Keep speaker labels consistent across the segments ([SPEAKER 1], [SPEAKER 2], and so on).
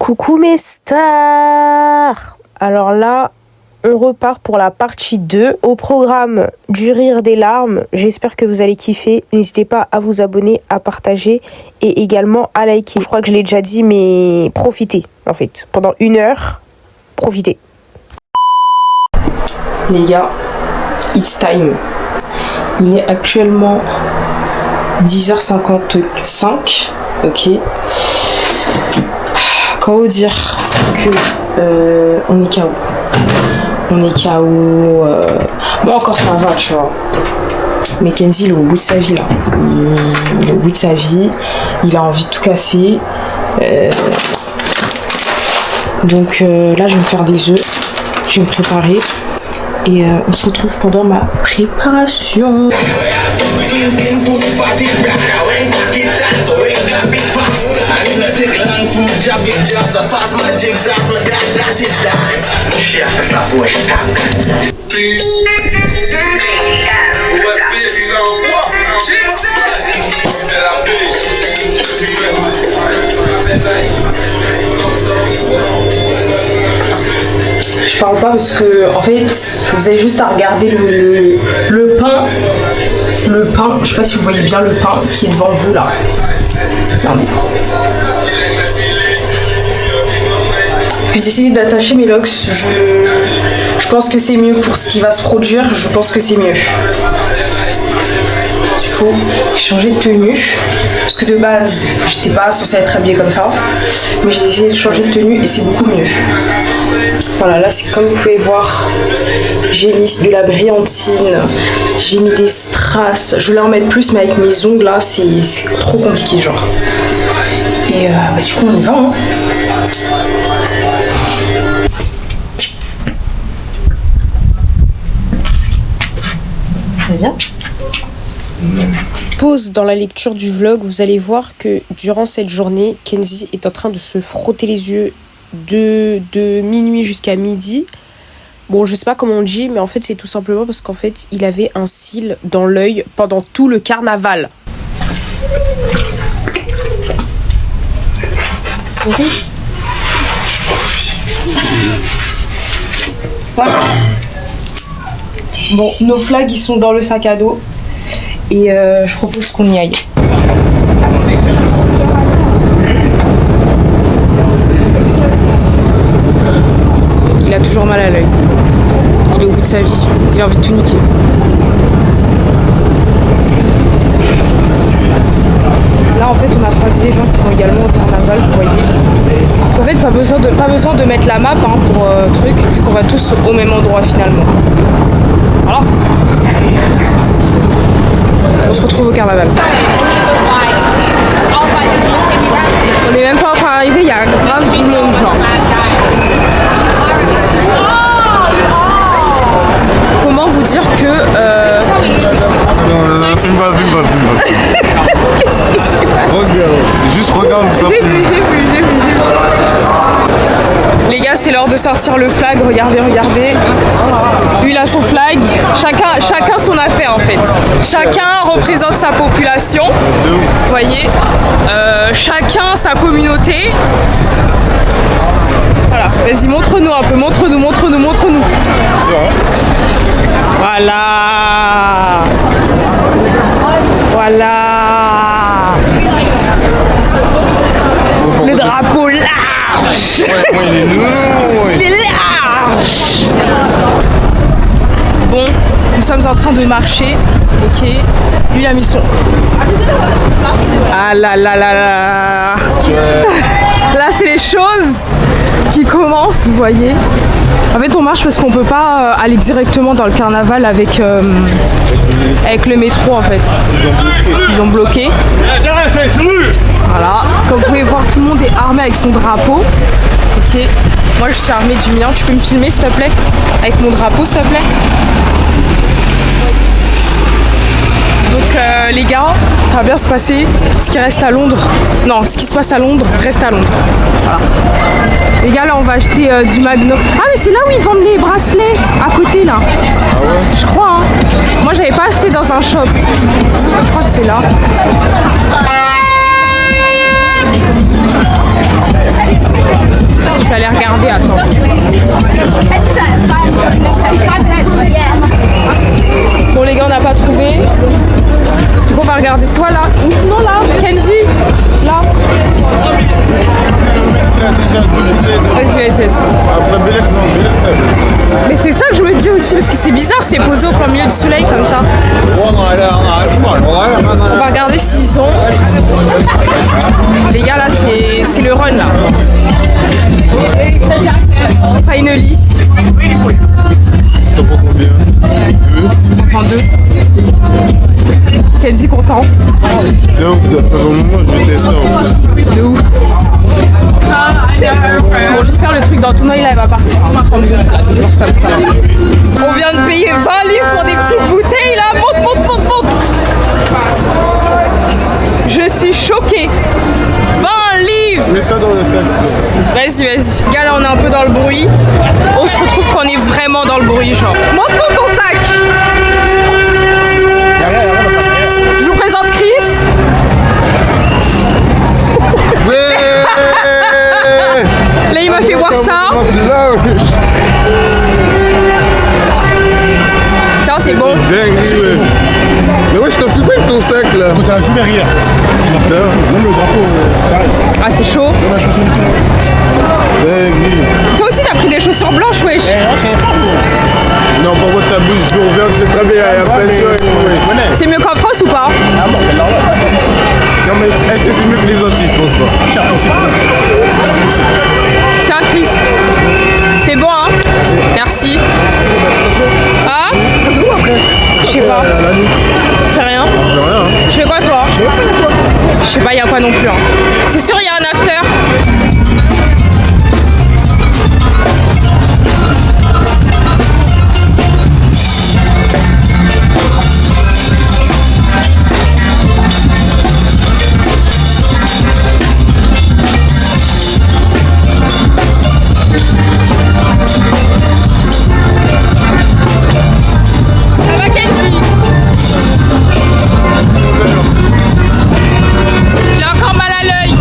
[SPEAKER 1] Coucou mes stars. Alors là, on repart pour la partie 2. Au programme du rire des larmes. J'espère que vous allez kiffer. N'hésitez pas à vous abonner, à partager et également à liker. Je crois que je l'ai déjà dit, mais profitez en fait. Pendant 1 heure, profitez. Les gars, it's time. Il est actuellement 10h55. Ok. Comment dire que on est KO. On est KO. Moi encore ça va, tu vois. Mais Kenzie, il est au bout de sa vie là. Il est au bout de sa vie. Il a envie de tout casser. Donc là, je vais me faire des œufs. Je vais me préparer. Et on se retrouve pendant ma préparation. Je parle pas parce que en fait vous avez juste à regarder le pain, je sais pas si vous voyez bien le pain qui est devant vous là. Regardez. J'ai décidé d'attacher mes locks, je pense que c'est mieux pour ce qui va se produire, je pense que c'est mieux. Du coup, j'ai changé de tenue, parce que de base, j'étais pas censée être habillée comme ça, mais j'ai décidé de changer de tenue et c'est beaucoup mieux. Voilà, là, c'est comme vous pouvez voir, j'ai mis de la brillantine, j'ai mis des strass, je voulais en mettre plus, mais avec mes ongles là, c'est trop compliqué, genre. Et du coup, on y va, hein. Très bien. Pause dans la lecture du vlog, vous allez voir que durant cette journée, Kenzie est en train de se frotter les yeux de minuit jusqu'à midi. Bon, je sais pas comment on dit, mais en fait, c'est tout simplement parce qu'en fait, il avait un cil dans l'œil pendant tout le carnaval. Souris. Voilà. Bon, nos flags, ils sont dans le sac à dos. Et je propose qu'on y aille. Il a toujours mal à l'œil. Il est au bout de sa vie. Il a envie de tout niquer. Là, en fait, on a croisé des gens qui vont également au carnaval, vous voyez. En fait, pas besoin de mettre la map pour truc, vu qu'on va tous au même endroit finalement. Alors, on se retrouve au carnaval. On n'est même pas encore arrivé, il y a grave du monde, genre. Comment vous dire que...
[SPEAKER 2] Non, filme pas.
[SPEAKER 1] Qu'est-ce qui s'est passé?
[SPEAKER 2] Regarde, juste regarde où ça.
[SPEAKER 1] J'ai vu. Les gars, c'est l'heure de sortir le flag, regardez. Lui, il a son flag. Chacun son affaire, en fait. Chacun représente sa population. Vous voyez, chacun sa communauté. Voilà, vas-y, montre-nous un peu. Montre-nous. Voilà. Le drapeau large.
[SPEAKER 2] Ouais,
[SPEAKER 1] Il est large. Bon, nous sommes en train de marcher. Ok. Lui, il a mis son... Ah là. Là, c'est les choses qui commencent, vous voyez. En fait, on marche parce qu'on peut pas aller directement dans le carnaval avec le métro, en fait. Ils ont bloqué. Voilà. Comme vous pouvez voir, tout le monde est armé avec son drapeau. Ok. Moi, je suis armée du mien. Tu peux me filmer, s'il te plaît? Avec mon drapeau, s'il te plaît? Donc, les gars, ça va bien se passer. Ce qui reste à Londres... Non, ce qui se passe à Londres reste à Londres. Voilà. Les gars, là, on va acheter du Magnum. Ah, mais c'est là où ils vendent les bracelets. À côté, là.
[SPEAKER 2] Ah ouais?
[SPEAKER 1] Je crois, hein. Moi, j'avais pas acheté dans un shop. Je crois que c'est là. regarder, attends. Bon les gars, on n'a pas trouvé. Du coup on va regarder soit là, ou sinon là, Kenzie, là. Vas-y. Mais c'est ça que je me dis aussi, parce que c'est bizarre, c'est posé au plein milieu du soleil comme ça. On va regarder s'ils ont. Les gars là, c'est le run là. Finally. On prend 2. Kenzie content.
[SPEAKER 2] De ouf, au moment je vais tester.
[SPEAKER 1] De ouf. Bon, j'espère le truc dans ton œil là, il va partir. On va prendre une genre comme ça. On vient de payer 20 livres pour des petites bouteilles là. Monte. Je suis choquée. 20 livres.
[SPEAKER 2] Mets ça dans le sac.
[SPEAKER 1] Vas-y. Gars, là, on est un peu dans le bruit. On se retrouve qu'on est vraiment dans le bruit, genre. Montre-nous ton sac. Je vous présente Chris. Là, il m'a fait voir ça. Ça, c'est bon.
[SPEAKER 2] Mais ouais, je t'en fais quoi avec ton sac là?
[SPEAKER 3] Quand la Jouverie là. Même le drapeau, pareil.
[SPEAKER 1] Ah, c'est chaud.
[SPEAKER 3] Même la chaussure du tout.
[SPEAKER 1] Toi aussi, t'as pris des chaussures blanches, wesh.
[SPEAKER 3] Je savais pas, moi.
[SPEAKER 2] Non, par contre, ta bouche, je reviens, c'est très bien, il y a pas de choix.
[SPEAKER 1] C'est mieux qu'en France ou pas?
[SPEAKER 3] Ah bon, mais là,
[SPEAKER 2] Non, mais est-ce que c'est mieux que les Antilles? Je pense pas.
[SPEAKER 3] tiens, c'est
[SPEAKER 1] Tiens, Chris. C'était bon, hein? Merci. Ah?
[SPEAKER 3] C'est où après?
[SPEAKER 1] Je sais pas. Fais rien.
[SPEAKER 2] Je fais rien, hein.
[SPEAKER 1] Tu fais quoi, toi? Je sais pas, y'a quoi non plus. Hein. C'est sûr, il y a un after. Ça va, Kenzie? Il a encore mal à l'œil.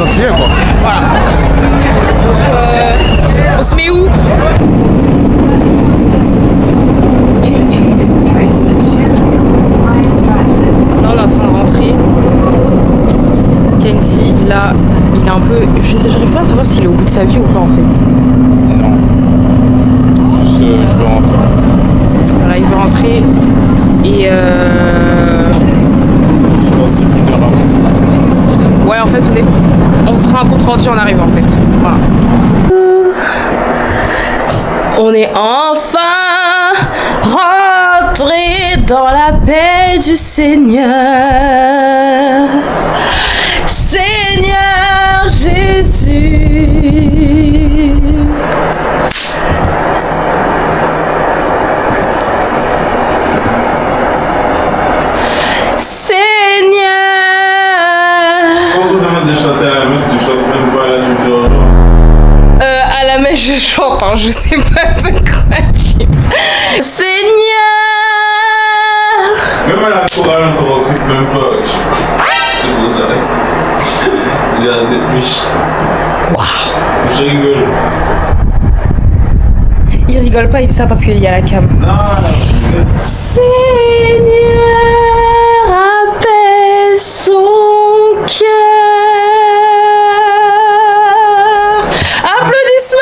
[SPEAKER 2] gentil quoi.
[SPEAKER 1] Voilà. Donc, on se met où? Là, on est en train de rentrer. Kenzie, là, il est un peu... J'arrive pas à savoir s'il est au bout de sa vie ou pas, en fait.
[SPEAKER 2] Non. Je veux rentrer.
[SPEAKER 1] Voilà, il veut rentrer. Et
[SPEAKER 2] Je pense que c'est 1 heure avant.
[SPEAKER 1] ouais, en fait, on fera un compte rendu en arrivant, en fait. Voilà. On est enfin rentré dans la paix du Seigneur. Seigneur Jésus. Seigneur.
[SPEAKER 2] Quand on demande de chanter à la messe, tu chantes même pas là, tu fais genre.
[SPEAKER 1] À la messe, je chante, hein, je sais pas de quoi tu parles. Seigneur.
[SPEAKER 2] Même à la chorale, on te recrute même pas. C'est bon, j'arrête. J'ai un tête miche.
[SPEAKER 1] Waouh.
[SPEAKER 2] Je rigole.
[SPEAKER 1] Il rigole pas, il dit ça parce qu'il y a la cam.
[SPEAKER 2] Non,
[SPEAKER 1] Seigneur, apaise son cœur. Applaudissements.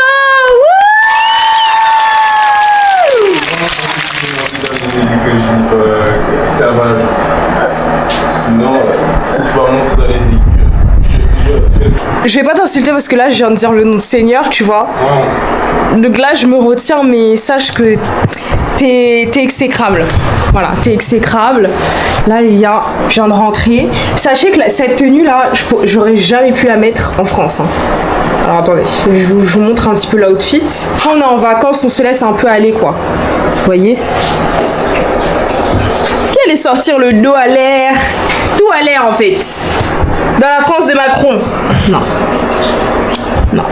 [SPEAKER 2] que je dis pas servage. Sinon, si je peux remonter dans les équipes,
[SPEAKER 1] Je vais pas t'insulter parce que là je viens de dire le nom de Seigneur, tu vois. Donc là je me retiens, mais sache que t'es exécrable. Voilà, t'es exécrable. Là les gars, je viens de rentrer. Sachez que cette tenue là, j'aurais jamais pu la mettre en France. Hein. Alors attendez, je vous montre un petit peu l'outfit. Quand on est en vacances, on se laisse un peu aller quoi. Vous voyez? Qu'elle est sortir le dos à l'air. Tout à l'air en fait. Dans la France de Macron. Non. Non.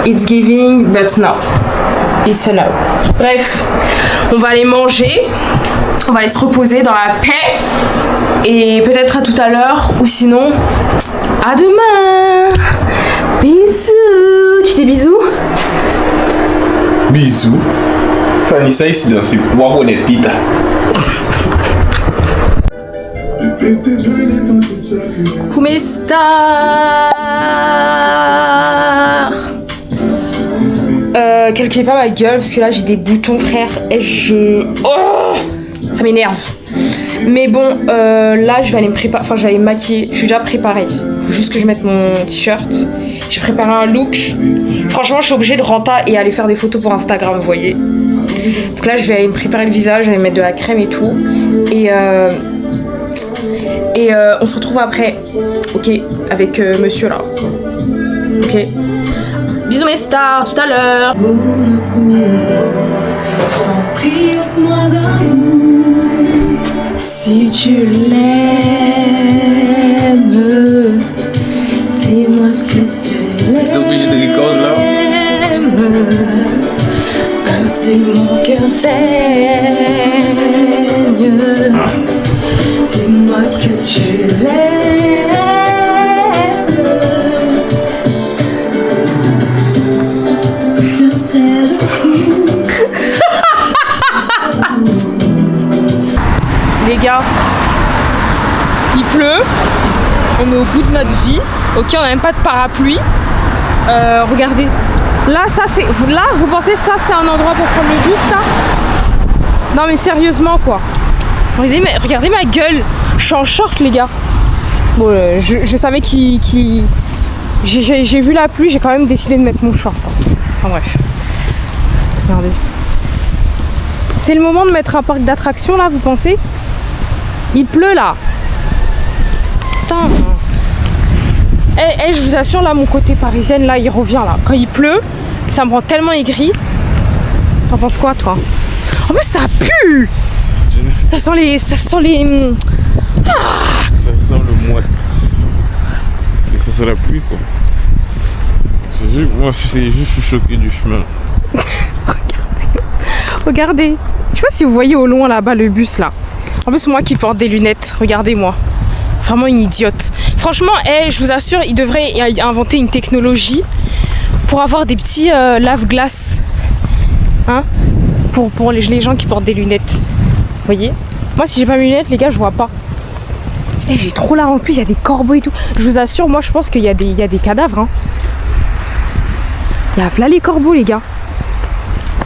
[SPEAKER 1] It's giving, but no. It's a no. Bref, on va aller manger. On va aller se reposer dans la paix. Et peut-être à tout à l'heure. Ou sinon, à demain. Bisous. Tu dis bisous?
[SPEAKER 2] bisous. Fanny, ici dans ces poireaux de pita.
[SPEAKER 1] Come sta? Calculez pas ma gueule parce que là j'ai des boutons frère et oh, ça m'énerve. Mais bon, là je vais aller me préparer, enfin je vais aller me maquiller, je suis déjà préparée. Faut juste que je mette mon t-shirt. J'ai préparé un look. Franchement je suis obligée de rentrer et aller faire des photos pour Instagram, vous voyez. Donc là je vais aller me préparer le visage, je vais mettre de la crème et tout. Et on se retrouve après, ok, avec monsieur là. Ok. Bisous mes stars, tout à l'heure. Si tu l'aimes, dis-moi si tu l'aimes.
[SPEAKER 2] T'es obligé de recorder là.
[SPEAKER 1] Ainsi mon cœur saigne. Dis-moi que tu l'aimes. Les gars, il pleut, on est au bout de notre vie, ok, on n'a même pas de parapluie. Regardez, là, ça c'est. Là, vous pensez ça c'est un endroit pour prendre le bus, ça? Non mais sérieusement quoi. Regardez ma gueule, je suis en short les gars. Bon, je savais qu'il. J'ai vu la pluie, j'ai quand même décidé de mettre mon short. Enfin bref. Regardez. C'est le moment de mettre un parc d'attractions là, vous pensez? Il pleut là. Putain. Je vous assure là, mon côté parisienne là, il revient là. Quand il pleut, ça me rend tellement aigri. T'en penses quoi toi? En plus ça pue. Ça sent les. Ça sent les.
[SPEAKER 2] Ah, ça sent le moite. Et ça sent la pluie quoi. C'est juste, moi c'est juste, je suis choqué du chemin.
[SPEAKER 1] Regardez. Je sais pas si vous voyez au loin là-bas le bus là. En plus moi qui porte des lunettes, regardez-moi. Vraiment une idiote. Franchement, je vous assure, ils devraient inventer une technologie pour avoir des petits lave-glaces. Hein, pour les gens qui portent des lunettes. Vous voyez? Moi, si j'ai pas mes lunettes, les gars, je vois pas. Et j'ai trop la remplie, il y a des corbeaux et tout. Je vous assure, moi, je pense qu'il y a des cadavres. Hein. Il y a là les corbeaux, les gars.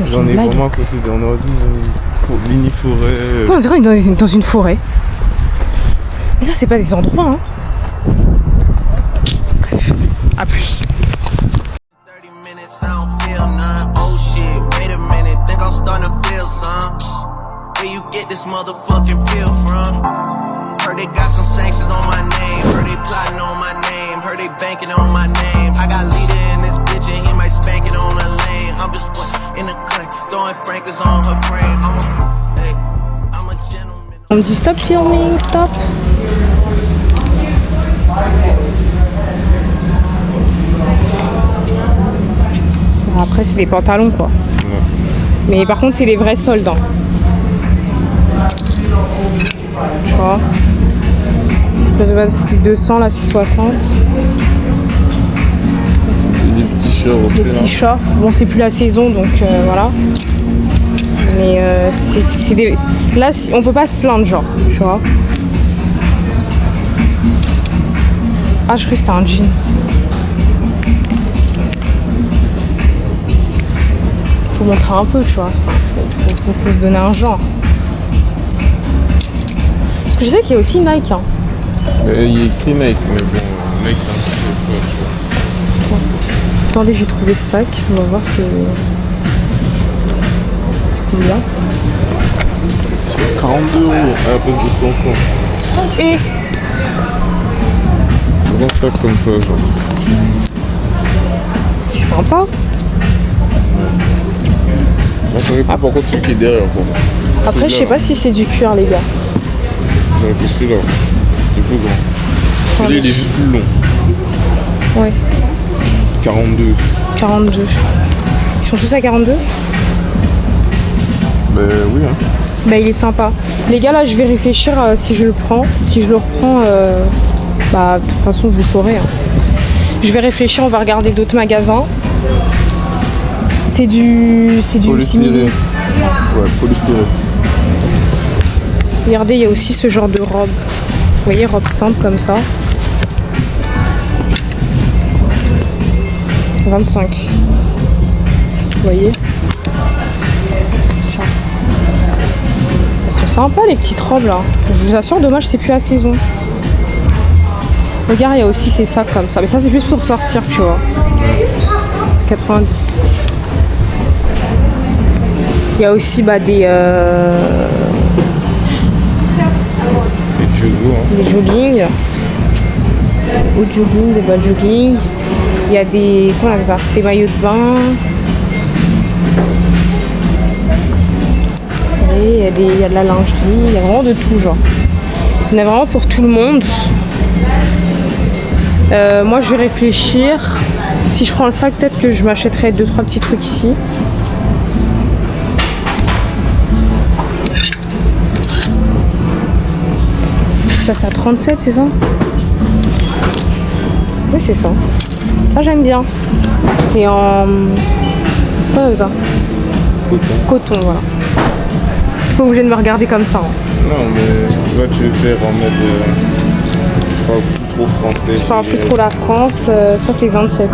[SPEAKER 2] J'en ai vraiment à côté d'un ordi, mini-forêt.
[SPEAKER 1] On dirait dans une forêt. Mais ça, c'est pas des endroits. Hein. Bref, à plus.
[SPEAKER 4] This motherfucking pill from. Heard they got some sanctions on my name. Heard they plotting on my name. Heard they banking on my name. I got leader in this bitch and he might spank it on a lane. I'm just in the cut, throwing frankers on her frame. I'm a gentleman.
[SPEAKER 1] On me dit stop filming, stop. Bon, après c'est les pantalons quoi. Ouais. Mais par contre c'est les vrais soldes. Hein. Tu vois, c'était 200, là c'est 60.
[SPEAKER 2] Des petits shorts aussi. Des
[SPEAKER 1] petits shorts. Bon, c'est plus la saison donc voilà. Mais c'est des. Là, on peut pas se plaindre, genre, tu vois. Ah, je crois que c'était un jean. Faut montrer un peu, tu vois. Faut se donner un genre. Parce que je sais qu'il y a aussi Nike. Hein.
[SPEAKER 2] Il y a écrit Nike, mais bon, Nike c'est un petit peu froid, tu vois.
[SPEAKER 1] Attendez, j'ai trouvé ce sac. On va voir si. C'est combien?
[SPEAKER 2] C'est 42 € à peine 200 francs.
[SPEAKER 1] Et
[SPEAKER 2] un sac comme ça, genre.
[SPEAKER 1] C'est sympa.
[SPEAKER 2] Moi, j'aurais pas par contre celui qui est derrière. Quoi.
[SPEAKER 1] Après, je sais pas si c'est du cuir, les gars.
[SPEAKER 2] J'aurais pris celui-là, il est plus grand. Celui-là, il est juste plus long.
[SPEAKER 1] Ouais.
[SPEAKER 2] 42.
[SPEAKER 1] 42. Ils sont tous à 42?
[SPEAKER 2] Bah oui, hein.
[SPEAKER 1] Bah il est sympa. Les gars, là, je vais réfléchir si je le prends. Si je le reprends, bah de toute façon, vous saurez. Hein. Je vais réfléchir, on va regarder d'autres magasins. C'est du simili.
[SPEAKER 2] Ouais, polystyrène.
[SPEAKER 1] Regardez, il y a aussi ce genre de robe. Vous voyez, robe simple comme ça. 25. Vous voyez? Elles sont sympas les petites robes là. Je vous assure, dommage, c'est plus la saison. Regarde, il y a aussi ces sacs comme ça. Mais ça, c'est plus pour sortir, tu vois. 90. Il y a aussi des jogging. Au jogging, des bas jogging. Il y a des. Comment on appelle ça? Des maillots de bain. Et il y a de la lingerie. Il y a vraiment de tout, genre. Il y en a vraiment pour tout le monde. Moi, je vais réfléchir. Si je prends le sac, peut-être que je m'achèterai 2-3 petits trucs ici. Là, c'est à 37, c'est ça? Oui, c'est ça. Ça, j'aime bien. C'est en... Quoi, ça? Coton, voilà. Pas obligé de me regarder comme ça. Hein.
[SPEAKER 2] Non, mais là, tu veux faire en mode... je parle plus trop français.
[SPEAKER 1] Je parle plus trop la France. Ça, c'est 27.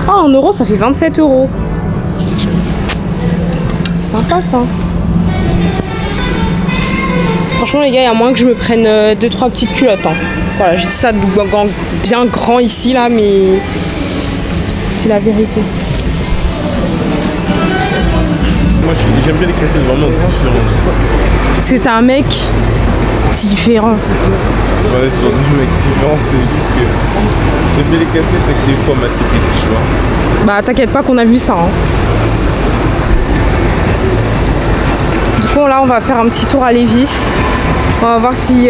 [SPEAKER 1] Ah, en euros, ça fait 27 €. C'est sympa, ça. Franchement, les gars, il y a moins que je me prenne 2-3 petites culottes. Hein. Voilà, je dis ça bien grand ici, là, mais c'est la vérité.
[SPEAKER 2] Moi, j'aime bien les casquettes vraiment différentes.
[SPEAKER 1] Parce que t'es un mec différent.
[SPEAKER 2] C'est pas l'histoire de mec différent, c'est juste que j'aime bien les casquettes avec des formes atypiques, tu vois.
[SPEAKER 1] Bah, t'inquiète pas qu'on a vu ça. Hein. Du coup, là, on va faire un petit tour à Levi's. On va voir si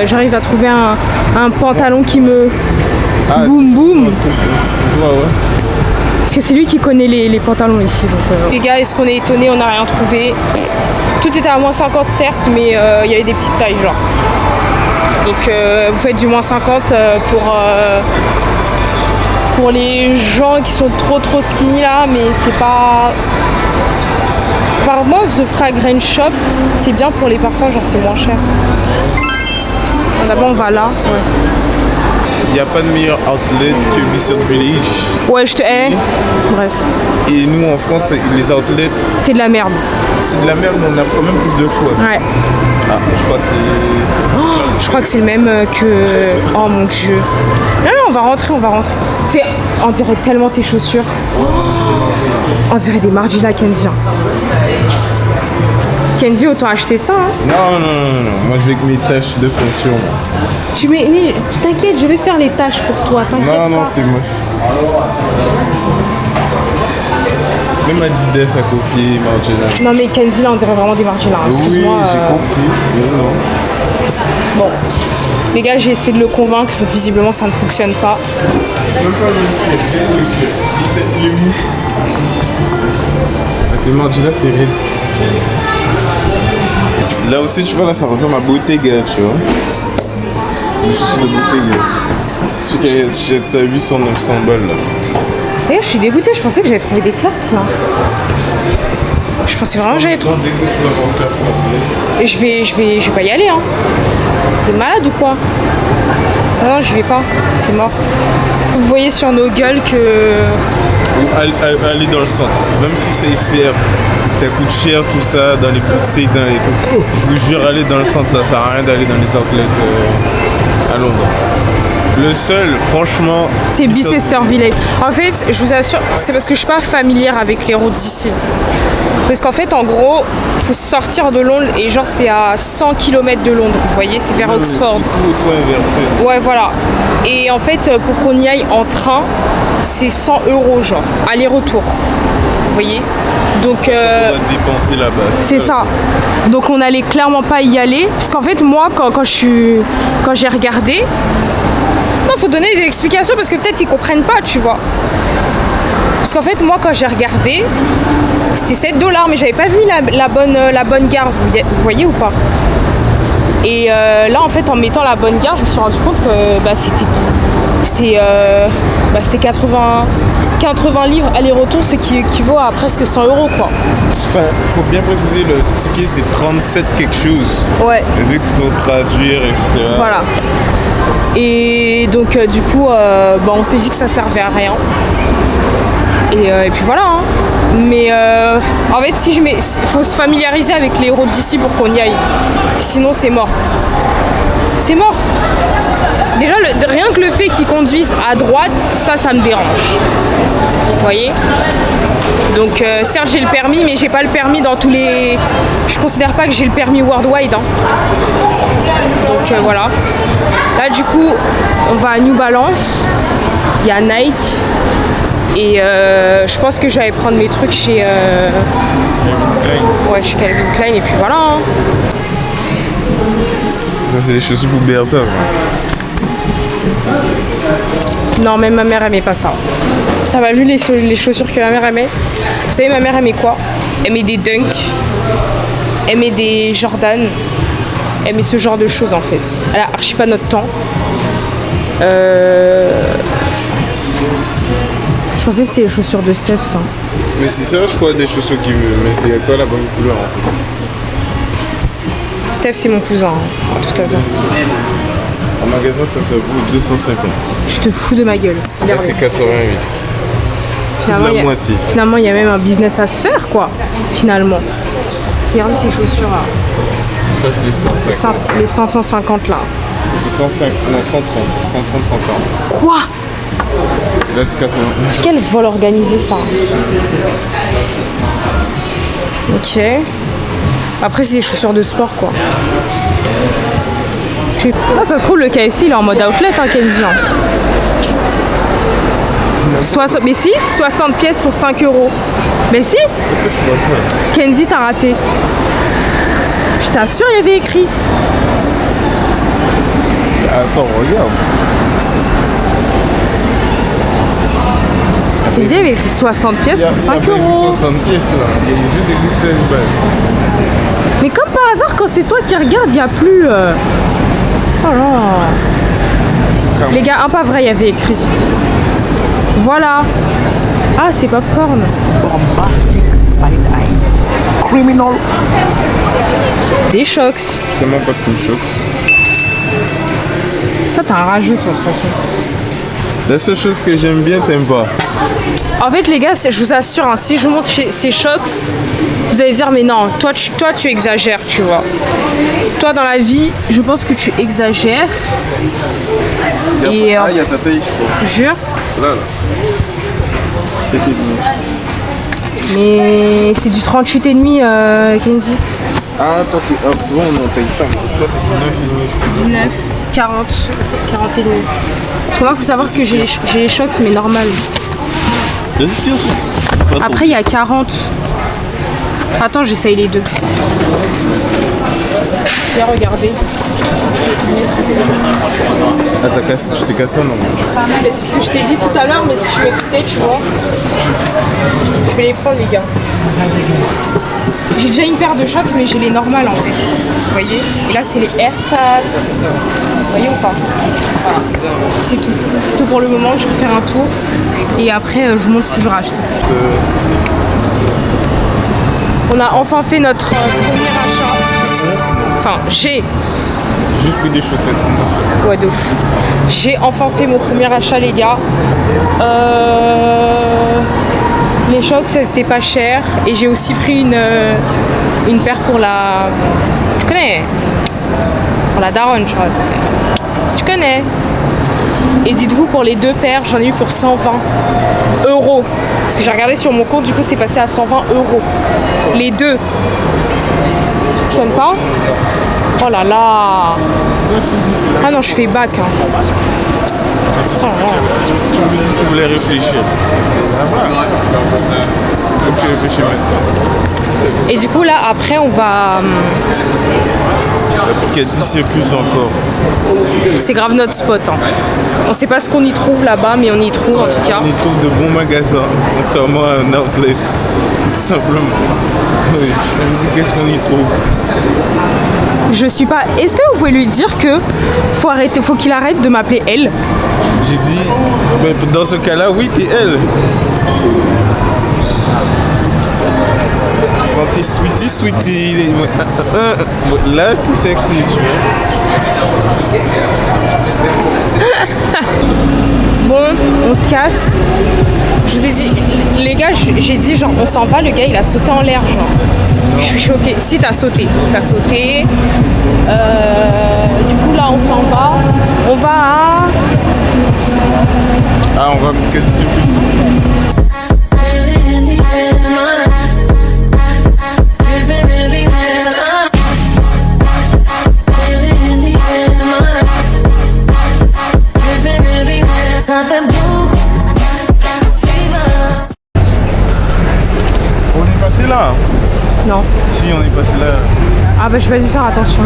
[SPEAKER 1] j'arrive à trouver un pantalon qui me... boum boum.
[SPEAKER 2] Ouais.
[SPEAKER 1] Parce que c'est lui qui connaît les pantalons ici. Donc, Les gars, est-ce qu'on est étonnés? On n'a rien trouvé. Tout était à moins 50 certes, mais il y avait des petites tailles genre. Donc vous faites du moins 50 pour les gens qui sont trop skinny là, mais c'est pas... Apparemment, The Fragrance Shop, c'est bien pour les parfums, genre c'est moins cher. D'abord, on va là. Ouais.
[SPEAKER 2] Il n'y a pas de meilleur outlet que Bicêtre Village.
[SPEAKER 1] Ouais, je te hais. Bref.
[SPEAKER 2] Et nous, en France, les outlets,
[SPEAKER 1] C'est de la merde.
[SPEAKER 2] c'est de la merde, mais on a quand même plus de choix.
[SPEAKER 1] Ouais.
[SPEAKER 2] Ah, je crois que c'est...
[SPEAKER 1] Je crois que c'est le même que... Oh mon dieu. Non, on va rentrer. Tu sais, on dirait tellement tes chaussures. On dirait des Margiela Kenzie. Kenzie, autant acheter ça. Hein.
[SPEAKER 2] Non. Moi, je vais avec mes taches de peinture. Moi.
[SPEAKER 1] Tu mets... T'inquiète, je vais faire les tâches pour toi. T'inquiète pas.
[SPEAKER 2] Non, c'est moche. Même Adidas a copié Margiela.
[SPEAKER 1] Non mais Kenzie, là, on dirait vraiment des Margiela. Hein.
[SPEAKER 2] Oui,
[SPEAKER 1] Excuse-moi.
[SPEAKER 2] j'ai compris. Non.
[SPEAKER 1] Bon. Les gars, j'ai essayé de le convaincre. Visiblement, ça ne fonctionne pas.
[SPEAKER 2] Il est mou. Avec le Margiela, c'est raide. Là aussi, tu vois, là, ça ressemble à Bottega, tu vois. Les chaussures de Bottega. Je sais qu'elle jette ça à 800-900 balles, là.
[SPEAKER 1] D'ailleurs, je suis dégoûtée. Je pensais que j'allais trouver des Clarks, là. Je pensais vraiment que j'allais trouver...
[SPEAKER 2] Dès que tu vas voir faire ça.
[SPEAKER 1] Et je vais pas y aller, hein. T'es malade ou quoi? Non, je vais pas. C'est mort. Vous voyez sur nos gueules que...
[SPEAKER 2] Ou aller dans le centre. Même si c'est SCR, ça coûte cher tout ça, dans les boutiques, dans les trucs. Je vous jure, aller dans le centre, ça sert à rien d'aller dans les outlets à Londres. Le seul, franchement...
[SPEAKER 1] C'est Bicester Village. En fait, je vous assure, c'est parce que je suis pas familière avec les routes d'ici. Parce qu'en fait, en gros, il faut sortir de Londres et genre c'est à 100 km de Londres, vous voyez, c'est vers Oxford.
[SPEAKER 2] Tout auto inversé.
[SPEAKER 1] Ouais, voilà. Et en fait, pour qu'on y aille en train, c'est 100 € genre, aller-retour. Vous voyez? Donc...
[SPEAKER 2] On va dépenser là-bas.
[SPEAKER 1] C'est ça. Donc on n'allait clairement pas y aller. Parce qu'en fait, moi, quand j'ai regardé... Non, faut donner des explications parce que peut-être ils comprennent pas, tu vois. Parce qu'en fait, moi, quand j'ai regardé, c'était 7 $, mais j'avais pas vu la bonne gare, vous voyez ou pas? Et là, en fait, en mettant la bonne gare, je me suis rendu compte que c'était 80 livres aller-retour, ce qui équivaut à presque 100 €, quoi.
[SPEAKER 2] Enfin, faut bien préciser, le ticket c'est 37 quelque chose.
[SPEAKER 1] Ouais.
[SPEAKER 2] Vu qu'il faut traduire, etc.
[SPEAKER 1] Voilà. Et donc, du coup, on s'est dit que ça servait à rien. Et puis voilà. Hein. Mais en fait, faut se familiariser avec les routes d'ici pour qu'on y aille. Sinon, c'est mort. C'est mort. Déjà, rien que le fait qu'ils conduisent à droite, ça me dérange. Vous voyez? Donc, certes, j'ai le permis, mais j'ai pas le permis dans tous les... Je considère pas que j'ai le permis worldwide. Hein. Donc, voilà. Là, du coup, on va à New Balance. Il y a Nike. Et je pense que je vais aller prendre mes trucs chez... Ouais, chez Calvin Klein. Et puis voilà. Hein.
[SPEAKER 2] Ça, c'est les chaussures pour Bertha, ça.
[SPEAKER 1] Non, même ma mère aimait pas ça. T'as pas vu les chaussures que ma mère aimait? Vous savez, ma mère aimait quoi? Elle aimait des Dunk, elle aimait des Jordan, elle aimait ce genre de choses en fait. Elle a archi pas notre temps. Je pensais que c'était les chaussures de Steph, ça.
[SPEAKER 2] Mais c'est ça, je crois, des chaussures qu'il veut. Mais c'est pas la bonne couleur en fait.
[SPEAKER 1] Steph, c'est mon cousin, hein, de toute façon.
[SPEAKER 2] En magasin, ça vaut 250.
[SPEAKER 1] Tu te fous de ma gueule.
[SPEAKER 2] Là, c'est 88.
[SPEAKER 1] Finalement, il y a même un business à se faire, quoi. Finalement. Regardez ces chaussures là.
[SPEAKER 2] Ça, c'est 150.
[SPEAKER 1] Les 550 là.
[SPEAKER 2] C'est 150, non, 130. 130, 140.
[SPEAKER 1] Quoi?
[SPEAKER 2] Là, c'est 80.
[SPEAKER 1] Quel vol organisé, ça? Ok. Après, c'est des chaussures de sport, quoi. Ah, ça se trouve, le KFC, il est en mode outlet, hein, Kenzie. Mais si, 60 pièces pour 5 €. Mais si. Kenzie, t'as raté. Je t'assure, il y avait écrit.
[SPEAKER 2] Attends, regarde.
[SPEAKER 1] Kenzie avait écrit 60 pièces pour 5 €.
[SPEAKER 2] Il y a 60 pièces là. Il y a juste écrit 16 balles.
[SPEAKER 1] Mais comme par hasard, quand c'est toi qui regardes, il n'y a plus... Oh là. Les gars, un pas vrai, il y avait écrit. Voilà. Ah, c'est popcorn.
[SPEAKER 5] Bombastic side-eye. Criminal.
[SPEAKER 1] Des chocs.
[SPEAKER 2] Justement, pas de Team Shocks.
[SPEAKER 1] Toi, t'es un rageux, toi, de toute façon.
[SPEAKER 2] La seule chose que j'aime bien, t'aimes pas.
[SPEAKER 1] En fait, les gars, je vous assure, hein, si je vous montre ces chocs, vous allez dire, mais non, toi, tu exagères, tu vois. Toi, dans la vie, je pense que tu exagères. Et,
[SPEAKER 2] Ah, il y a ta taille, je crois.
[SPEAKER 1] jure.
[SPEAKER 2] Là. C'était demi.
[SPEAKER 1] Mais c'est du 38,5, Kenzie.
[SPEAKER 2] Ah, toi, t'es up. Souvent, on est en taille femme. Toi, c'est du 9,5, je crois.
[SPEAKER 1] 19, 40 et demi. Parce que moi, il faut savoir que j'ai les chocs, mais normal.
[SPEAKER 2] Vas-y, tire surtout.
[SPEAKER 1] Après, il y a 40. Attends, j'essaye les deux. Viens regarder.
[SPEAKER 2] Ah, tu t'es cassé, non?
[SPEAKER 1] Mais c'est ce que je t'ai dit tout à l'heure, mais si je m'écoutais, tu vois. Je vais les prendre, les gars. J'ai déjà une paire de chocs, mais j'ai les normales en fait. Vous voyez? Et là, c'est les AirPads. Vous voyez ou pas? Voilà. C'est tout. C'est tout pour le moment. Je vais faire un tour. Et après, je vous montre ce que je rachète. On a enfin fait notre premier achat. Enfin, j'ai.
[SPEAKER 2] Juste pris des chaussettes.
[SPEAKER 1] Ouais, de ouf. J'ai enfin fait mon premier achat, les gars. Les chocs, ça c'était pas cher. Et j'ai aussi pris une paire pour la... Tu connais? Pour la daronne, je crois. Tu connais? Et dites-vous, pour les deux paires, j'en ai eu pour 120 €. Parce que j'ai regardé sur mon compte, du coup, c'est passé à 120 €. Les deux. Ça fonctionne pas? Oh là là. Ah non, je fais bac. Hein. Oh là là.
[SPEAKER 2] Tu voulais réfléchir. Faut que tu réfléchis maintenant.
[SPEAKER 1] Et du coup, là, après, on va...
[SPEAKER 2] Il y a 10 circuits encore.
[SPEAKER 1] C'est grave notre spot. Hein. On sait pas ce qu'on y trouve là-bas, mais on y trouve en tout cas.
[SPEAKER 2] On y trouve de bons magasins, contrairement à un outlet. Tout simplement. Oui, je me dis qu'est-ce qu'on y trouve.
[SPEAKER 1] Je suis pas... Est-ce que vous pouvez lui dire que faut qu'il arrête de m'appeler elle?
[SPEAKER 2] J'ai dit, mais dans ce cas-là, oui, t'es elle. Quand t'es sweetie, là, t'es sexy, tu vois.
[SPEAKER 1] Bon, on se casse. Je vous ai dit, les gars, j'ai dit genre on s'en va, le gars il a sauté en l'air genre. Je suis choquée. Si t'as sauté. Du coup là on s'en va. On va à...
[SPEAKER 2] Ah, on va quasi plus. On est passé là.
[SPEAKER 1] Non.
[SPEAKER 2] Si, on est passé là.
[SPEAKER 1] Ah bah je vais dû faire attention.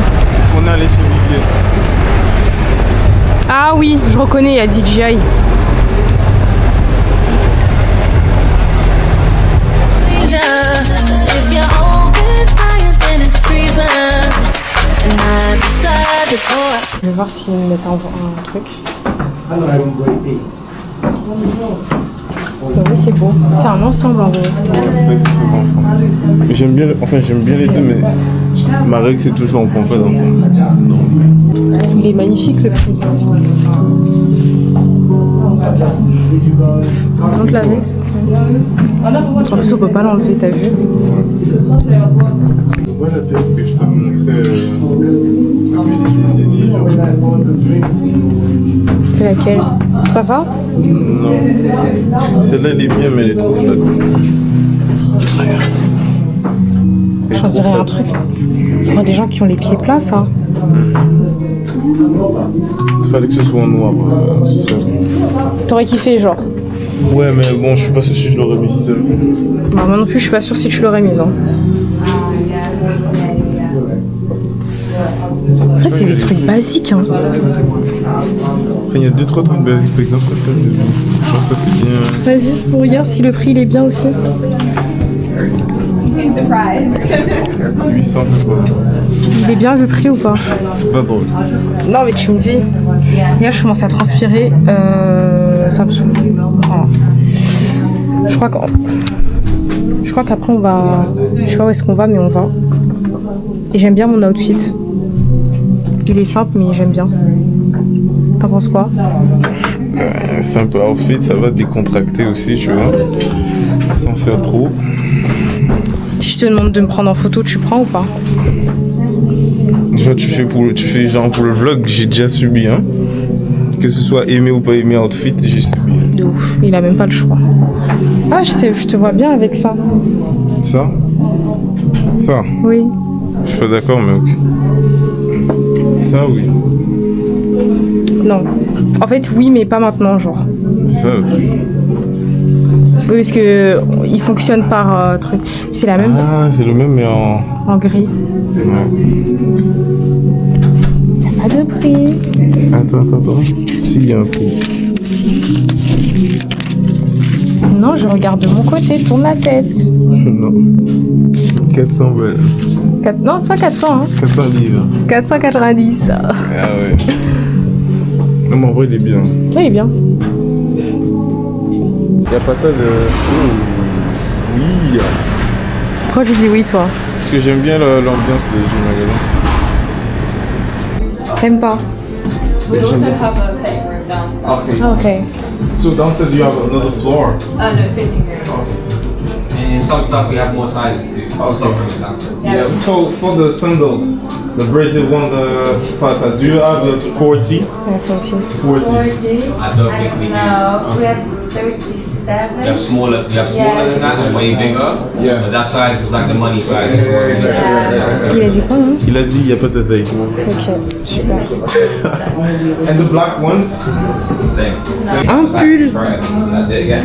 [SPEAKER 2] On est allé chez Vivier.
[SPEAKER 1] Ah oui, je reconnais, il y a DJI. Je vais voir s'ils me mettent un truc. Bah oui, c'est beau. C'est un ensemble en vrai.
[SPEAKER 2] C'est bon ensemble. J'aime bien, j'aime bien les deux, mais ma règle c'est toujours on prend pas d'ensemble.
[SPEAKER 1] Il est magnifique le prix. Donc la veste. En plus on peut pas l'enlever, t'as vu?
[SPEAKER 2] C'est quoi la paire que je t'ai montré depuis des décennies genre.
[SPEAKER 1] C'est laquelle? C'est pas ça?
[SPEAKER 2] Non. Celle-là elle est bien mais elle est trop flat.
[SPEAKER 1] J'en dirais un truc. Il y a des gens qui ont les pieds plats, ça.
[SPEAKER 2] Il fallait que ce soit en noir, ce serait bon.
[SPEAKER 1] T'aurais kiffé, genre?
[SPEAKER 2] Ouais, mais bon, je suis pas sûr si je l'aurais mis si ça le fait.
[SPEAKER 1] Bah, moi non plus, je suis pas sûre si tu l'aurais mise. Hein. En fait, c'est des trucs basiques. Hein.
[SPEAKER 2] Enfin, il y a 2-3 trucs basiques, par exemple, ça c'est bien. Genre, ça c'est bien.
[SPEAKER 1] Vas-y, on regarde si le prix il est bien aussi.
[SPEAKER 6] seem surprised.
[SPEAKER 2] 800 euros.
[SPEAKER 1] Il est bien le prix ou pas?
[SPEAKER 2] C'est pas drôle.
[SPEAKER 1] Non, mais tu me dis. Là, je commence à transpirer. Ça me saoule. Enfin, je crois qu'après, on va. Je sais pas où est-ce qu'on va, mais on va. Et j'aime bien mon outfit. Il est simple, mais j'aime bien. T'en penses quoi?
[SPEAKER 2] C'est un peu outfit, ça va décontracter aussi, tu vois. Sans faire trop.
[SPEAKER 1] Si je te demande de me prendre en photo, tu prends ou pas?
[SPEAKER 2] Tu vois, tu fais genre pour le vlog, j'ai déjà subi, hein. Que ce soit aimé ou pas aimé outfit, j'ai subi.
[SPEAKER 1] De ouf, il a même pas le choix. Ah, je te vois bien avec ça.
[SPEAKER 2] Ça? Ça?
[SPEAKER 1] Oui.
[SPEAKER 2] Je suis pas d'accord, mais ok. Ça, oui.
[SPEAKER 1] Non. En fait, oui, mais pas maintenant, genre.
[SPEAKER 2] Ça aussi.
[SPEAKER 1] Oui, parce que il fonctionne par truc. C'est la même
[SPEAKER 2] Ah, c'est le même, mais en
[SPEAKER 1] gris.
[SPEAKER 2] Ouais.
[SPEAKER 1] Pas de prix.
[SPEAKER 2] Attends. Si, il y a un prix.
[SPEAKER 1] Non, je regarde de mon côté, tourne la tête.
[SPEAKER 2] Non. 400 balles.
[SPEAKER 1] Non, c'est pas 400, hein.
[SPEAKER 2] 400 livres.
[SPEAKER 1] 490.
[SPEAKER 2] Ah ouais. Non, mais en vrai, il est bien.
[SPEAKER 1] Oui, il est bien.
[SPEAKER 2] Il n'y a pas de... Oh, oui.
[SPEAKER 1] Pourquoi tu dis oui, toi?
[SPEAKER 2] Parce que j'aime bien l'ambiance du magasin.
[SPEAKER 1] T'aimes pas?
[SPEAKER 6] We also have a fitting room downstairs.
[SPEAKER 2] Okay.
[SPEAKER 1] Ah, ok.
[SPEAKER 2] So downstairs you have another floor.
[SPEAKER 6] No, fitting room.
[SPEAKER 7] And in some stuff we have more sizes too. Stock room is downstairs.
[SPEAKER 2] Yeah. So for the sandals, the Brazil one, the pata, do you have a 40?
[SPEAKER 1] Ouais, toi aussi.
[SPEAKER 2] 40.
[SPEAKER 7] I don't think we do.
[SPEAKER 6] No, we have 37.
[SPEAKER 7] We have smaller than that, and way bigger.
[SPEAKER 2] Yeah.
[SPEAKER 7] But that size was like the money size.
[SPEAKER 1] Il a dit quoi, non?
[SPEAKER 2] Il a dit il n'y a pas de taille.
[SPEAKER 1] Ok, super.
[SPEAKER 2] And the black ones?
[SPEAKER 7] Same.
[SPEAKER 1] Un pull.
[SPEAKER 7] Right, do it again.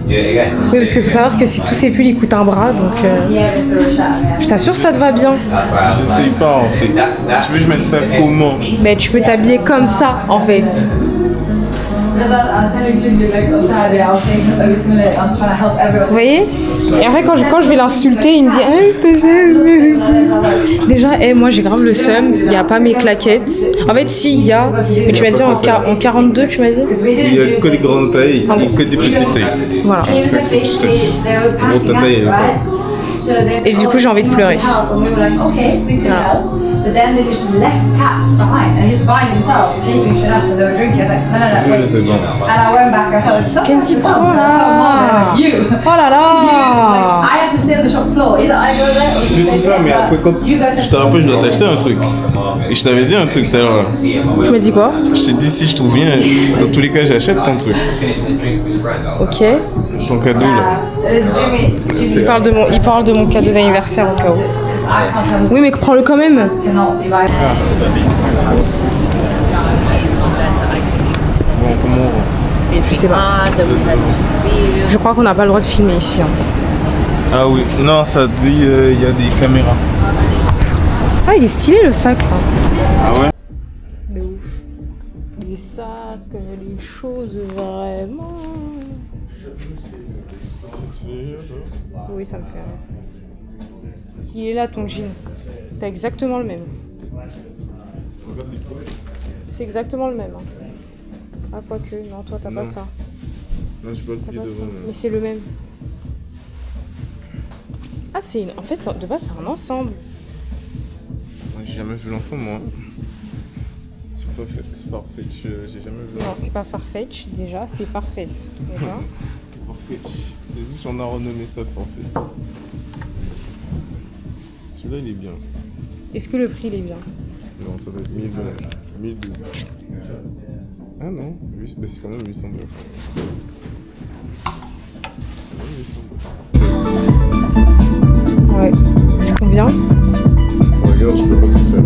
[SPEAKER 7] Do it again.
[SPEAKER 1] Oui, parce qu'il faut savoir que tous ces pulls ils coûtent un bras, donc
[SPEAKER 6] Yeah, it's a shot.
[SPEAKER 1] je t'assure ça te va bien.
[SPEAKER 7] That's why I was
[SPEAKER 2] Je sais
[SPEAKER 7] like,
[SPEAKER 2] pas en fait. Tu veux que je mette ça comment?
[SPEAKER 1] Mais tu peux t'habiller comme ça en fait.
[SPEAKER 6] Because I was telling Ginger like on Saturday, I was saying I was trying to help everyone.
[SPEAKER 1] Vous voyez? Et après quand je vais l'insulter, il me dit hey, stagiaire. Déjà, moi j'ai grave le seum, il n'y a pas mes claquettes. En fait si, il y a, mais tu m'as dit en 42, tu m'as dit?
[SPEAKER 2] Il y a que des grandes tailles et que des petites tailles.
[SPEAKER 1] Voilà.
[SPEAKER 2] C'est ça qu'il faut que tu saches. Bon, ta taille, elle est pas.
[SPEAKER 1] Et du coup j'ai envie de pleurer.
[SPEAKER 6] But then they just left cats behind and he was buying himself, keeping shit up, so they were drinking. I was like, no, wait.
[SPEAKER 2] C'est bon.
[SPEAKER 6] And I went back and I was like,
[SPEAKER 1] Kenzie, prends là.
[SPEAKER 6] you.
[SPEAKER 1] Oh là là.
[SPEAKER 6] I have to stay on the shop floor. Either I go there or
[SPEAKER 2] Je fais tout ça, mais après quand je te rappelle, je dois t'acheter un truc. Et je t'avais dit un truc tout à l'heure.
[SPEAKER 1] Tu m'as dit quoi?
[SPEAKER 2] Je t'ai dit si je trouve bien, dans tous les cas j'achète ton truc.
[SPEAKER 1] Ok.
[SPEAKER 2] Ton cadeau là.
[SPEAKER 6] Jimmy,
[SPEAKER 1] Il parle de mon cadeau d'anniversaire au cas où. Oui mais prends-le quand même.
[SPEAKER 6] cannot be like.
[SPEAKER 2] Bon, comment on...
[SPEAKER 1] Je sais pas. Je crois qu'on n'a pas le droit de filmer ici. Hein.
[SPEAKER 2] Ah oui, non, ça dit il y a des caméras.
[SPEAKER 1] Ah il est stylé le sac là.
[SPEAKER 2] Ah ouais?
[SPEAKER 1] De ouf. Les sacs, les choses vraiment. Oui ça me fait rire. Il est là ton jean. T'as exactement le même. C'est exactement le même. Hein. Ah quoique, non toi t'as pas ça.
[SPEAKER 2] Non, je peux le plier
[SPEAKER 1] T'as pas ça.
[SPEAKER 2] devant.
[SPEAKER 1] Mais c'est le même. Ah c'est une... En fait de base c'est un ensemble.
[SPEAKER 2] J'ai jamais vu l'ensemble moi. C'est Farfetch, j'ai jamais vu
[SPEAKER 1] Non
[SPEAKER 2] l'ensemble.
[SPEAKER 1] c'est pas Farfetch déjà, c'est Farfetch. Déjà.
[SPEAKER 2] C'est Farfetch. C'est juste on a renommé ça Farfetch. Celui-là il est bien.
[SPEAKER 1] Est-ce que le prix il est bien?
[SPEAKER 2] Non, ça va être 1000 dollars. 1002. Ah non, mais c'est quand même 800 dollars.
[SPEAKER 1] Ouais. C'est combien?
[SPEAKER 2] Regarde, je peux pas tout faire.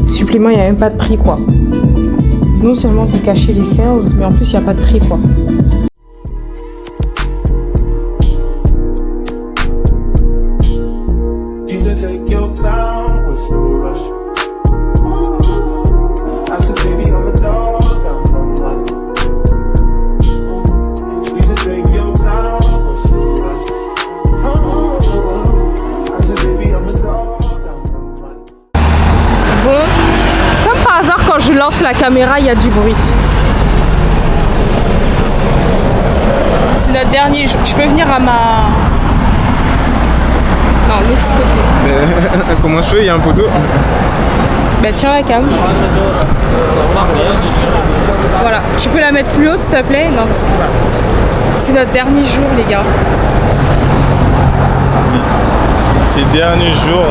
[SPEAKER 1] Supplément, il n'y a même pas de prix quoi. Non seulement vous cachez les sales, mais en plus il n'y a pas de prix quoi. lance la caméra, il y a du bruit. C'est notre dernier jour. Je peux venir à ma... Non, l'autre côté.
[SPEAKER 2] Comment je fais? Il y a un poteau?
[SPEAKER 1] Bah tiens la cam. Voilà. Tu peux la mettre plus haute s'il te plaît? Non, parce que voilà. C'est notre dernier jour les gars.
[SPEAKER 2] C'est le dernier jour,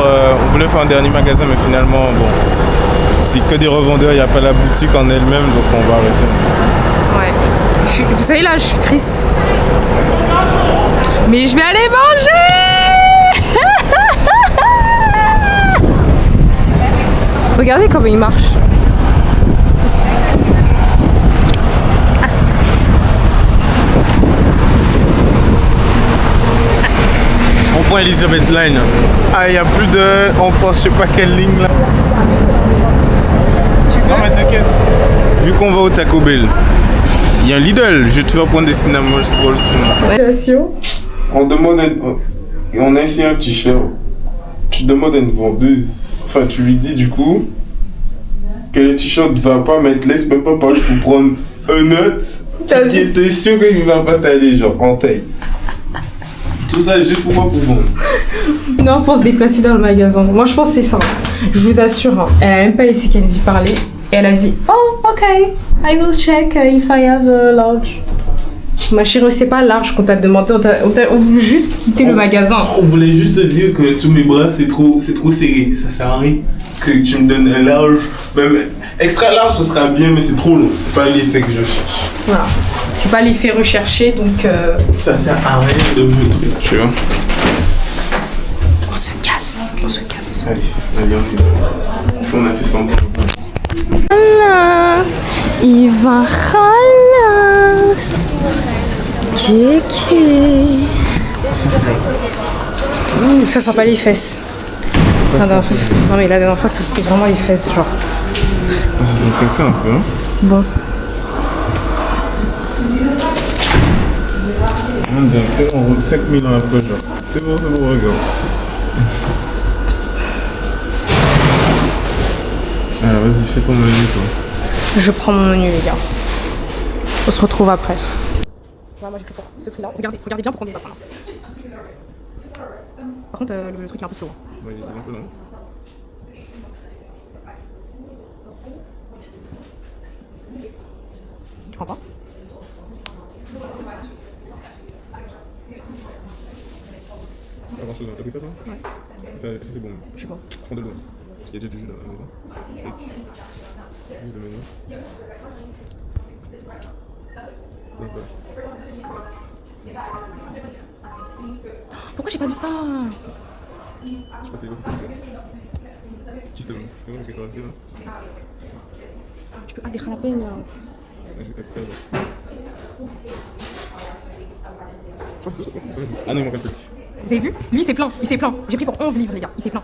[SPEAKER 2] on voulait faire un dernier magasin mais finalement bon, c'est que des revendeurs, il n'y a pas la boutique en elle-même donc on va arrêter.
[SPEAKER 1] Ouais. Vous savez là je suis triste. Mais je vais aller manger. Regardez comment il marche.
[SPEAKER 2] On prend Elizabeth Line. Ah, il n'y a plus de... On prend je sais pas quelle ligne là. Non mais t'inquiète. Vu qu'on va au Taco Bell, il y a un Lidl. Je vais te faire prendre des cinnamon rolls. On demande et on a essayé un t-shirt. Tu demandes à une vendeuse, enfin tu lui dis du coup que le t-shirt ne va pas, mais elle te laisse même pas parler pour prendre un autre qui était sûr qu'il ne va pas t'aller, genre en taille. Tout ça juste pour moi pour vendre.
[SPEAKER 1] Non, pour se déplacer dans le magasin. Moi je pense que c'est ça. Je vous assure, hein. Elle a même pas laissé Kenzie parler. Et elle a dit oh ok, I will check if I have a large. Ma chérie, c'est pas large qu'on t'a demandé, on voulait juste quitter le magasin.
[SPEAKER 2] On voulait juste te dire que sous mes bras c'est trop serré, ça sert à rien que tu me donnes un large. Même extra large ce sera bien mais c'est trop long, c'est pas l'effet que je cherche.
[SPEAKER 1] Voilà, c'est pas l'effet recherché donc
[SPEAKER 2] ça sert à rien de me truc, tu vois.
[SPEAKER 1] On se casse.
[SPEAKER 2] Allez, on a fait semblant.
[SPEAKER 1] Il va Kéké. Ça sent pas les fesses. Non mais la dernière fois ça sentait vraiment les fesses genre.
[SPEAKER 2] Ah, ça sent caca un peu hein.
[SPEAKER 1] Bon.
[SPEAKER 2] On roule 5000 ans après genre. C'est bon, regarde. Alors vas-y fais ton menu toi.
[SPEAKER 1] Je prends mon menu les gars. On se retrouve après. Moi j'ai pris pour ce prix là. Regardez bien pour combien il va prendre. Par contre le truc est un peu slow.
[SPEAKER 2] Oui, il est un peu long.
[SPEAKER 1] Tu prends pas?
[SPEAKER 2] Pas grand chose, t'as pris ça toi?
[SPEAKER 1] Ouais.
[SPEAKER 2] Ça c'est bon.
[SPEAKER 1] Je sais pas.
[SPEAKER 2] Prends de l'eau. Il y a déjà du jus là à la maison. Juste de menu. Non, c'est pas.
[SPEAKER 1] Pourquoi j'ai pas vu ça?
[SPEAKER 2] Je sais pas si c'est bien. Qui se donne? Non, c'est quoi?
[SPEAKER 1] Tu peux pas des jalapenos.
[SPEAKER 2] Je vais être ça là. Ah non, il manque un truc.
[SPEAKER 1] Vous avez vu? Lui il s'est plaint. J'ai pris pour 11 livres les gars, il s'est plaint.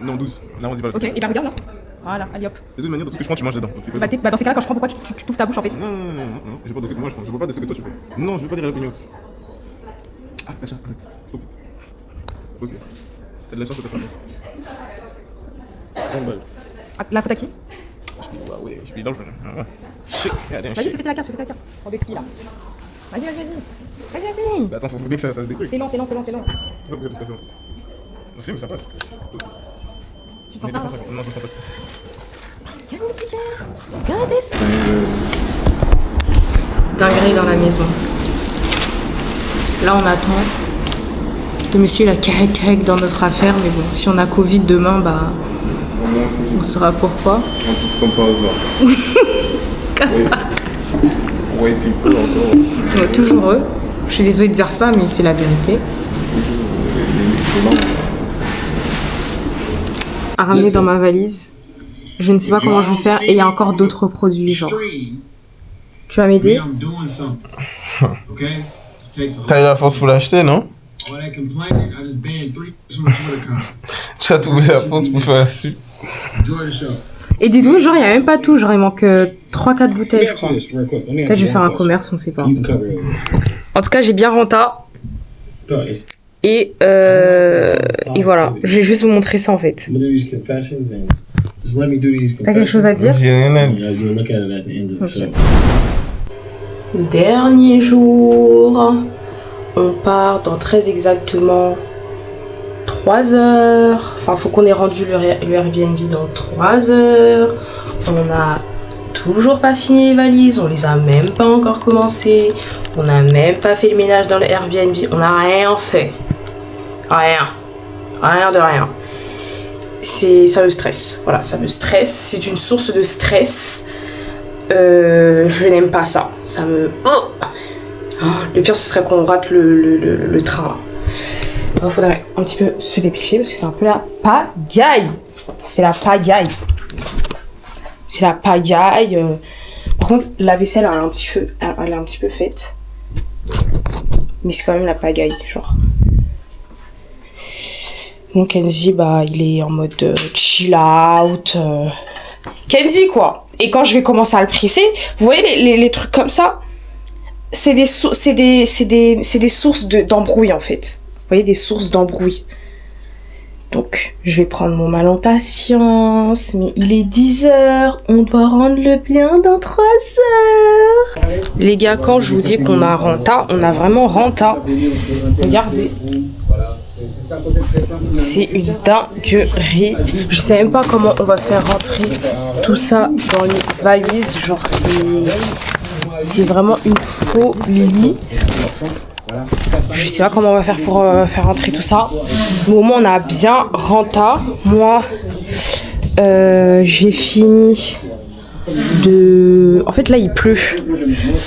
[SPEAKER 2] Non, 12. Non, on dit pas le
[SPEAKER 1] Ok,
[SPEAKER 2] truc.
[SPEAKER 1] et bah regarde là. Voilà, allez hop.
[SPEAKER 2] De toute manière, dans tout ce que je prends, tu manges dedans.
[SPEAKER 1] Bah dans ces cas-là, quand je prends, pourquoi tu t'ouvres ta bouche en fait?
[SPEAKER 2] Non, je veux pas de ce que moi je prends. Je veux pas de ce que toi tu fais. Non, je veux pas des jalapenos. Ah, Sacha, arrête. Stop it. Ok. T'as de la chance que t'as fait 30 balles.
[SPEAKER 1] Ah, la faute à qui?
[SPEAKER 2] Bah ouais, je paye dans le jeu. Ah ouais. Shit,
[SPEAKER 1] Vas-y, fais la carte. Prends des skis là. Vas-y.
[SPEAKER 2] Bah attends, faut bien que ça se détruise.
[SPEAKER 1] C'est long.
[SPEAKER 2] C'est ça que ça peut se passer en plus. Non, si, mais ça passe.
[SPEAKER 1] Tu sens ça?
[SPEAKER 2] Non, je sens pas.
[SPEAKER 1] Regardez ça. Dinguerie dans la maison. Là on attend. Le monsieur il a carré dans notre affaire, mais bon, si on a Covid demain, bah on saura pourquoi.
[SPEAKER 2] En plus, comme par hasard. White people encore.
[SPEAKER 1] Ouais, toujours eux. Je suis désolée de dire ça, mais c'est la vérité. À ramener dans ma valise. Je ne sais pas comment je vais faire. Et il y a encore d'autres produits, genre. Tu vas m'aider?
[SPEAKER 2] T'as eu la force pour l'acheter, non? Tu as trouvé la force pour faire la suite.
[SPEAKER 1] Et dis-nous, genre, il n'y a même pas tout. Genre, il manque 3-4 bouteilles, je crois. Peut-être je vais faire un commerce, on sait pas. En tout cas, j'ai bien renta. Et voilà, je vais juste vous montrer ça en fait.
[SPEAKER 3] Just let me do these.
[SPEAKER 1] T'as quelque chose à dire?
[SPEAKER 2] J'ai rien à
[SPEAKER 3] You
[SPEAKER 2] dire.
[SPEAKER 3] guys will look at it at the end of the show.
[SPEAKER 1] Dernier jour. On part dans très exactement 3 heures. Enfin, faut qu'on ait rendu le Airbnb dans 3 heures. On a toujours pas fini les valises. On les a même pas encore commencées. On n'a même pas fait le ménage dans le Airbnb. On n'a rien fait. Rien. Rien de rien. Ça me stresse. Voilà, ça me stresse. C'est une source de stress. Je n'aime pas ça. Ça me... Oh, le pire, ce serait qu'on rate le train. Il faudrait un petit peu se dépêcher parce que c'est un peu la pagaille. C'est la pagaille. C'est la pagaille. Par contre, la vaisselle elle est un petit peu faite. Mais c'est quand même la pagaille, genre. Bon, Kenzie, bah, il est en mode chill out. Kenzie, quoi. Et quand je vais commencer à le presser, vous voyez les trucs comme ça, c'est des sources d'embrouille, en fait. Vous voyez, des sources d'embrouille. Donc, je vais prendre mon mal en patience. Mais il est 10h. On doit rendre le bien dans 3 heures. Les gars, quand je vous dis qu'on a renta, on a vraiment renta. Regardez. C'est une dinguerie. Je sais même pas comment on va faire rentrer tout ça dans les valises. Genre, c'est vraiment une folie. Je sais pas comment on va faire pour faire rentrer tout ça. Mais au moins, on a bien renta. Moi, j'ai fini de... En fait, là, il pleut.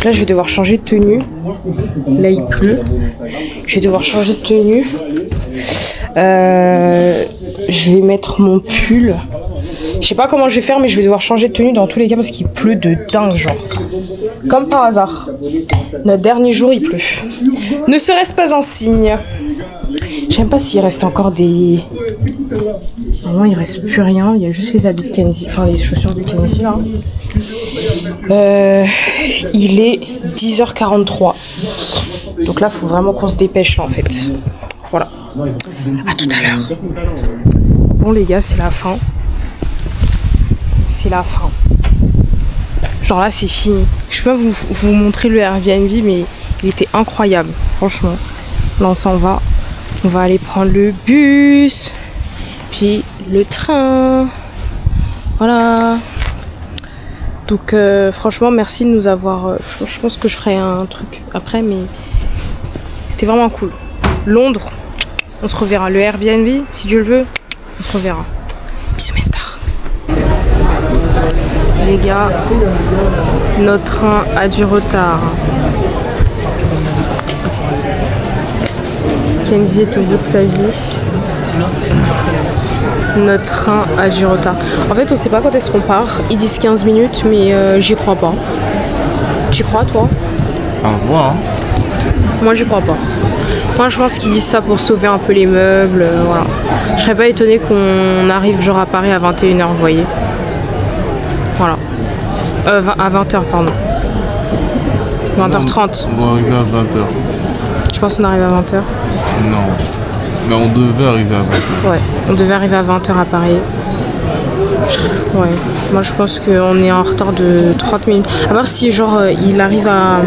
[SPEAKER 1] Là, je vais devoir changer de tenue. Là, il pleut. Je vais devoir changer de tenue. Je vais mettre mon pull. Je sais pas comment je vais faire, mais je vais devoir changer de tenue dans tous les cas parce qu'il pleut de dingue, genre. Comme par hasard. Notre dernier jour, il pleut. Ne serait-ce pas un signe? Je sais même pas s'il reste encore des... Normalement, il reste plus rien. Il y a juste les habits de Kenzie. Enfin, les chaussures de Kenzie, là. Il est 10h43. Donc là, il faut vraiment qu'on se dépêche, là, en fait. Voilà. À tout à l'heure. Bon, les gars, c'est la fin. C'est la fin. Genre là, c'est fini. Je peux pas vous montrer le Airbnb, mais il était incroyable. Franchement. Là, on s'en va. On va aller prendre le bus. Puis le train. Voilà. Donc, franchement, merci de nous avoir... je pense que je ferai un truc après, mais... C'était vraiment cool. Londres, on se reverra. Le Airbnb, si Dieu le veut, on se reverra. Bisous mes stars. Les gars, notre train a du retard. Kenzie est au bout de sa vie. Notre train a du retard. En fait, on sait pas quand est-ce qu'on part. Ils disent 15 minutes, mais j'y crois pas. Tu crois, toi?
[SPEAKER 2] Au revoir. Hein.
[SPEAKER 1] Moi, j'y crois pas. Moi, je pense qu'ils disent ça pour sauver un peu les meubles. Voilà. Je serais pas étonnée qu'on arrive genre à Paris à 21h, vous voyez. Voilà. À 20h, pardon. 20h30.
[SPEAKER 2] On va arriver à 20h.
[SPEAKER 1] Je pense qu'on arrive à 20h.
[SPEAKER 2] Non. Mais on devait arriver à 20h.
[SPEAKER 1] Ouais, on devait arriver à 20h à Paris. Ouais, moi je pense qu'on est en retard de 30 minutes. À part si genre il arrive à...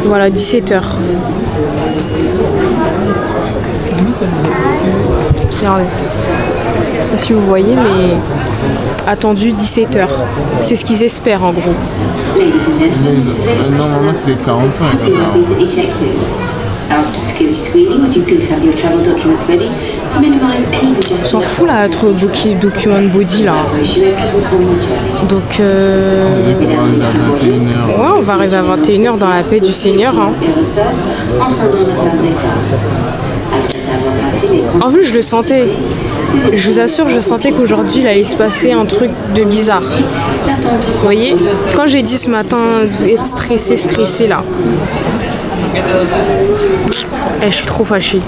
[SPEAKER 1] Voilà, 17h. Regardez. Je sais pas si vous voyez, mais attendu 17h. C'est ce qu'ils espèrent en gros.
[SPEAKER 2] Normalement c'est 45.
[SPEAKER 8] After security screening, would you please have your travel documents ready to minimize any
[SPEAKER 1] On s'en fout là, être document body là. Donc ouais, on va arriver à 21h dans la paix du Seigneur. Hein. En plus, je le sentais. Je vous assure, je sentais qu'aujourd'hui, il allait se passer un truc de bizarre. Vous voyez, quand j'ai dit ce matin être stressé là. Et je suis trop fâchée.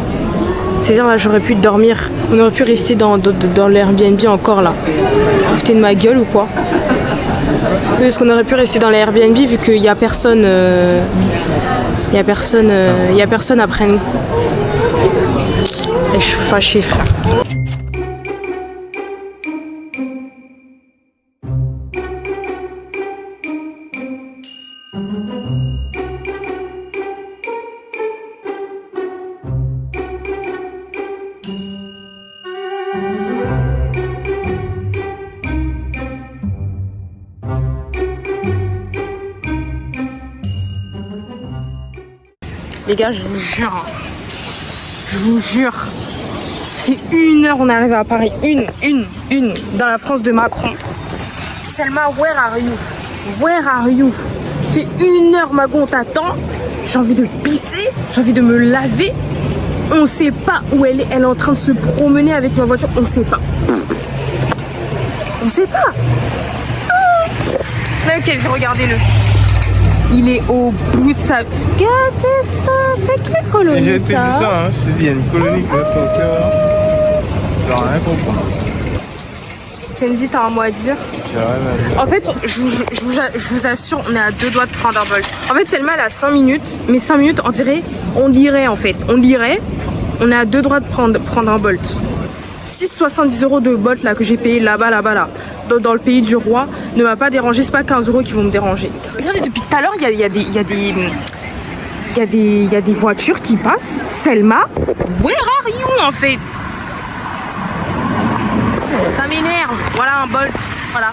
[SPEAKER 1] C'est-à-dire là j'aurais pu dormir. On aurait pu rester dans l'Airbnb encore là. Vous foutez de ma gueule ou quoi? Parce qu'on aurait pu rester dans l'Airbnb vu qu'il n'y a personne. Il y a personne après nous. Et je suis fâchée, frère. Les gars, je vous jure. Je vous jure. C'est 1 heure, on est arrivé à Paris. Une. Dans la France de Macron. Selma, where are you? Where are you? C'est 1 heure, Mago, on t'attend. J'ai envie de pisser. J'ai envie de me laver. On sait pas où elle est. Elle est en train de se promener avec ma voiture. On sait pas. On sait pas. Ok, regardez-le. Il est au bout de sa... Regardez ça, c'est quelle colonie ça?
[SPEAKER 2] J'ai été dit ça, hein. Je t'ai dit, il y a une colonie qui va sortir là. J'ai rien compris.
[SPEAKER 1] Kenzie, t'as un mot à dire?
[SPEAKER 2] J'ai rien à dire.
[SPEAKER 1] En fait, je vous assure, on est à 2 doigts de prendre un Bolt. En fait, Selma, elle a 5 minutes. Mais 5 minutes, on lirait en fait. On lirait. On est à 2 doigts de prendre un Bolt. 6,70 € de Bolt là que j'ai payé là-bas, dans le pays du roi, ne m'a pas dérangé. C'est pas 15 € qui vont me déranger. Regardez, depuis tout à l'heure, il y a des voitures qui passent. Selma, where are you en fait? Ça m'énerve. Voilà un Bolt. Voilà.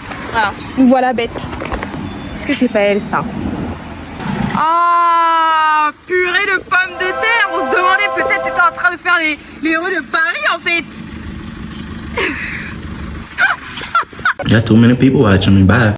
[SPEAKER 1] Nous voilà bête. Est-ce que c'est pas elle ça? Ah, purée de pommes de terre. On se demandait peut-être t'étais en train de faire les rues de Paris en fait.
[SPEAKER 9] Got too many people watching me. Bye.